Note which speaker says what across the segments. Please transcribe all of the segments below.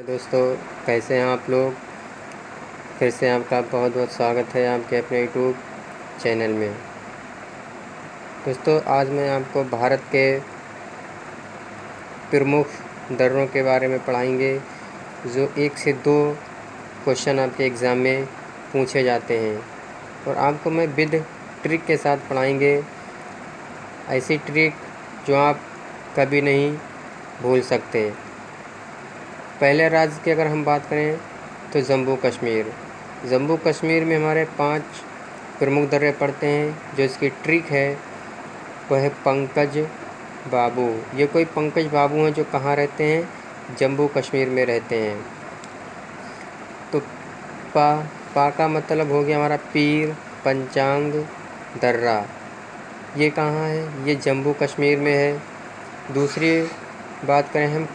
Speaker 1: दोस्तों, कैसे हैं आप लोग। फिर से आपका बहुत बहुत स्वागत है आपके अपने यूट्यूब चैनल में। दोस्तों, आज मैं आपको भारत के प्रमुख दर्रों के बारे में पढ़ाएंगे जो 1 से 2 क्वेश्चन आपके एग्ज़ाम में पूछे जाते हैं और आपको मैं विद ट्रिक के साथ पढ़ाएंगे। ऐसी ट्रिक जो आप कभी नहीं भूल सकते। पहले राज्य की अगर हम बात करें तो जम्मू कश्मीर। जम्मू कश्मीर में हमारे 5 प्रमुख दर्रे पड़ते हैं। जो इसकी ट्रिक है वह है पंकज बाबू। ये कोई पंकज बाबू हैं जो कहाँ रहते हैं, जम्मू कश्मीर में रहते हैं। तो पा का मतलब हो गया हमारा पीर पंचांग दर्रा। ये कहाँ है, ये जम्मू कश्मीर में है। दूसरी बात करें हम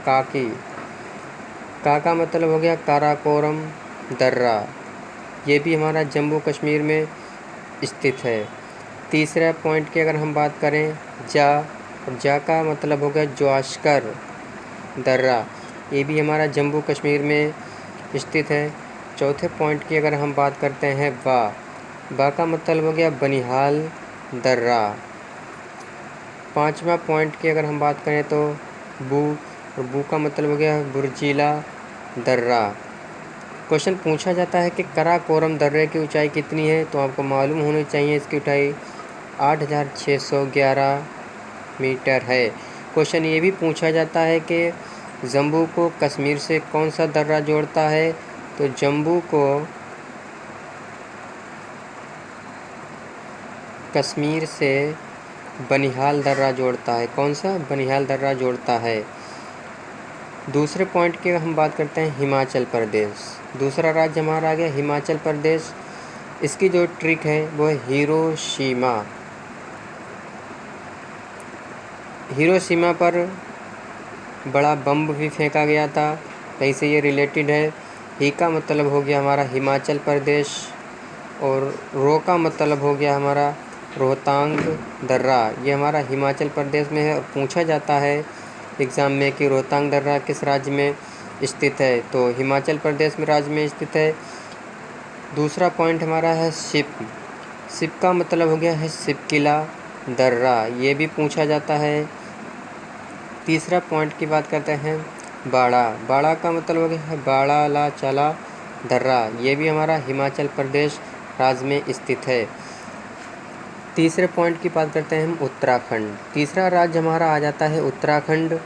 Speaker 1: का का मतलब हो गया काराकोरम दर्रा। ये भी हमारा जम्मू कश्मीर में स्थित है। तीसरा पॉइंट की अगर हम बात करें जा का मतलब हो गया जोआस्कर दर्रा। ये भी हमारा जम्मू कश्मीर में स्थित है। चौथे पॉइंट की अगर हम बात करते हैं बा का मतलब हो गया बनिहाल दर्रा। पांचवा पॉइंट की अगर हम बात करें तो बू का मतलब हो गया बुर्जीला दर्रा। क्वेश्चन पूछा जाता है कि काराकोरम दर्रे की ऊंचाई कितनी है, तो आपको मालूम होनी चाहिए इसकी ऊंचाई 8611 मीटर है। क्वेश्चन ये भी पूछा जाता है कि जम्मू को कश्मीर से कौन सा दर्रा जोड़ता है, तो जम्मू को कश्मीर से बनिहाल दर्रा जोड़ता है। कौन सा, बनिहाल दर्रा जोड़ता है। दूसरे पॉइंट की हम बात करते हैं हिमाचल प्रदेश। दूसरा राज्य हमारा आ गया हिमाचल प्रदेश। इसकी जो ट्रिक है वो है हिरोशिमा पर बड़ा बम भी फेंका गया था, कहीं से ये रिलेटेड है। ही का मतलब हो गया हमारा हिमाचल प्रदेश और रो का मतलब हो गया हमारा रोहतांग दर्रा। ये हमारा हिमाचल प्रदेश में है और पूछा जाता है एग्ज़ाम में कि रोहतांग दर्रा किस राज्य में स्थित है, तो हिमाचल प्रदेश में राज्य में स्थित है। दूसरा पॉइंट हमारा है शिप का मतलब हो गया है शिपकिला दर्रा। ये भी पूछा जाता है। तीसरा पॉइंट की बात करते हैं बाड़ा का मतलब हो गया है बाड़ा ला चला दर्रा। ये भी हमारा हिमाचल प्रदेश राज्य में स्थित है। तीसरे पॉइंट की बात करते हैं हम उत्तराखंड। तीसरा राज्य हमारा आ जाता है उत्तराखंड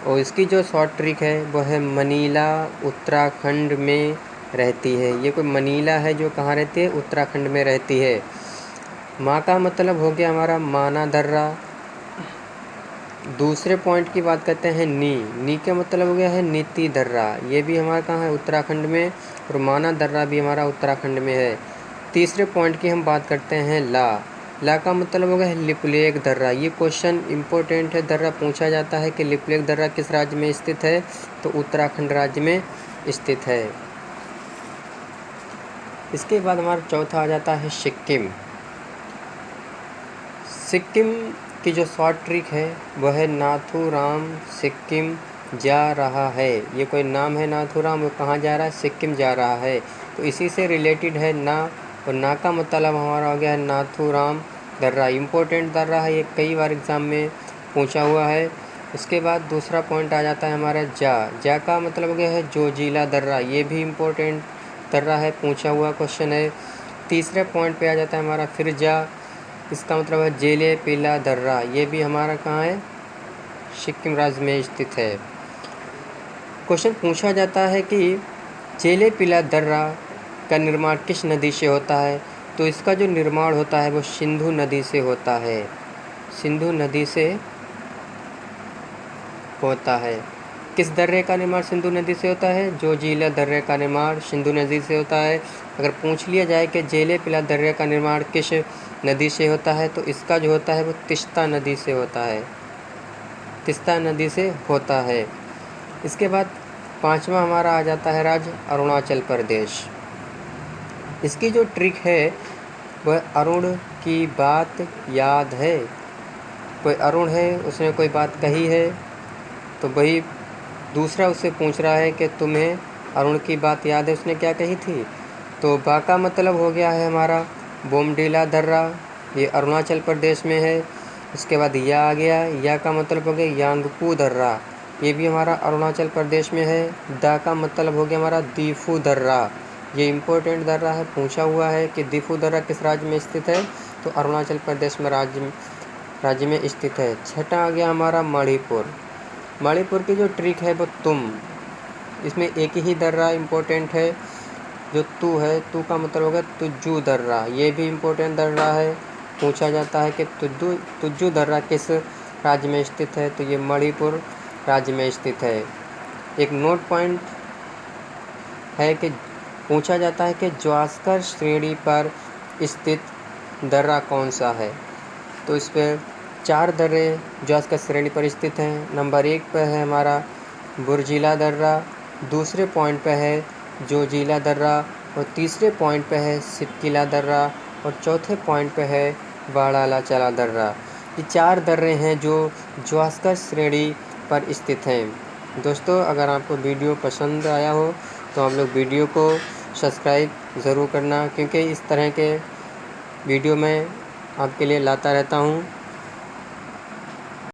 Speaker 1: और इसकी जो शॉर्ट ट्रिक है वो है मनीला उत्तराखंड में रहती है। ये कोई मनीला है जो कहाँ रहती है, उत्तराखंड में रहती है। माँ का मतलब हो गया हमारा माना दर्रा। दूसरे पॉइंट की बात करते हैं नी का मतलब हो गया है नीति दर्रा। ये भी हमारा कहाँ है, उत्तराखंड में, और माना दर्रा भी हमारा उत्तराखंड में है। तीसरे पॉइंट की हम बात करते हैं ला का मतलब हो गया है लिपुलेख दर्रा। ये क्वेश्चन इंपॉर्टेंट है, दर्रा पूछा जाता है कि लिपुलेख दर्रा किस राज्य में स्थित है, तो उत्तराखंड राज्य में स्थित है। इसके बाद हमारा चौथा आ जाता है सिक्किम की जो शॉर्ट ट्रिक है वह है नाथूराम सिक्किम जा रहा है। ये कोई नाम है नाथूराम, वो कहाँ जा रहा है, सिक्किम जा रहा है। तो इसी से रिलेटेड है ना, और ना का मतलब हमारा हो गया है नाथूराम दर्रा। इम्पोर्टेंट दर्रा है, ये कई बार एग्ज़ाम में पूछा हुआ है। उसके बाद दूसरा पॉइंट आ जाता है हमारा जा का मतलब हो गया है जोजिला दर्रा। ये भी इम्पोर्टेंट दर्रा है, पूछा हुआ क्वेश्चन है। तीसरे पॉइंट पे आ जाता है हमारा फिर इसका मतलब है जेले पीला दर्रा। ये भी हमारा कहाँ है, सिक्किम राज्य में स्थित है। क्वेश्चन पूछा जाता है कि जेले पीला दर्रा का निर्माण किस नदी से होता है, तो इसका जो निर्माण होता है वो सिंधु नदी से होता है। सिंधु नदी से होता है। किस दर्रे का निर्माण सिंधु नदी से होता है, जोजिला दर्रे का निर्माण सिंधु नदी से होता है। अगर पूछ लिया जाए कि जेले पीला दर्रे का निर्माण किस नदी से होता है, तो इसका जो होता है वो तीस्ता नदी से होता है। तीस्ता नदी से होता है। इसके बाद पांचवा हमारा आ जाता है राज्य अरुणाचल प्रदेश। इसकी जो ट्रिक है वह अरुण की बात याद है। कोई अरुण है, उसने कोई बात कही है, तो वही दूसरा उससे पूछ रहा है कि तुम्हें अरुण की बात याद है, उसने क्या कही थी। तो बा का मतलब हो गया है हमारा बोमडीला दर्रा, ये अरुणाचल प्रदेश में है। उसके बाद या आ गया, या का मतलब हो गया यांगपू दर्रा, ये भी हमारा अरुणाचल प्रदेश में है। दा का मतलब हो गया हमारा दीफू दर्रा, ये इम्पोर्टेंट दर्रा है, पूछा हुआ है कि दीफू दर्रा किस राज्य में स्थित है, तो अरुणाचल प्रदेश में राज्य में स्थित है। छठा आ गया हमारा मणिपुर। मणिपुर की जो ट्रिक है वो तुम, इसमें एक ही दर्रा इम्पोर्टेंट है जो तू है, तू का मतलब होगा तुज्जू दर्रा, ये भी इम्पोर्टेंट दर्रा है। पूछा जाता है कि तुज्जू दर्रा किस राज्य में स्थित है, तो ये मणिपुर राज्य में स्थित है। एक नोट पॉइंट है कि पूछा जाता है कि ज़्वास्कर श्रेणी पर स्थित दर्रा कौन सा है, तो इस पर 4 दर्रे ज़्वास्कर श्रेणी पर स्थित हैं। नंबर 1 पर है हमारा बुर्जिला दर्रा, दूसरे पॉइंट पे है जोजिला दर्रा, और तीसरे पॉइंट पे है सिपकिला दर्रा, और चौथे पॉइंट पे है वाड़ालाचला दर्रा। ये 4 दर्रे हैं जो ज़्वास्कर श्रेणी पर स्थित हैं। दोस्तों, अगर आपको वीडियो पसंद आया हो तो आप लोग वीडियो को सब्सक्राइब ज़रूर करना, क्योंकि इस तरह के वीडियो मैं आपके लिए लाता रहता हूँ।